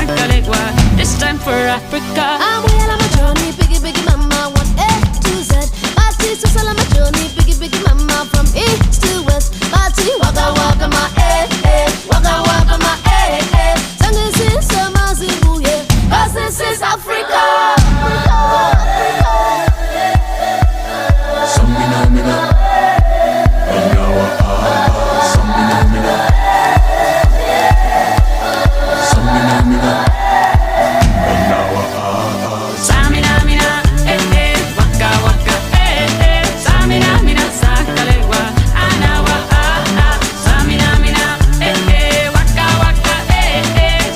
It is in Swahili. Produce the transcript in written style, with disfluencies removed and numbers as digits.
Caligua. This time for Africa. I'm well on my journey, biggie, biggie mama, one A to Z. My sister's all on my journey, biggie, biggie mama, from east to west.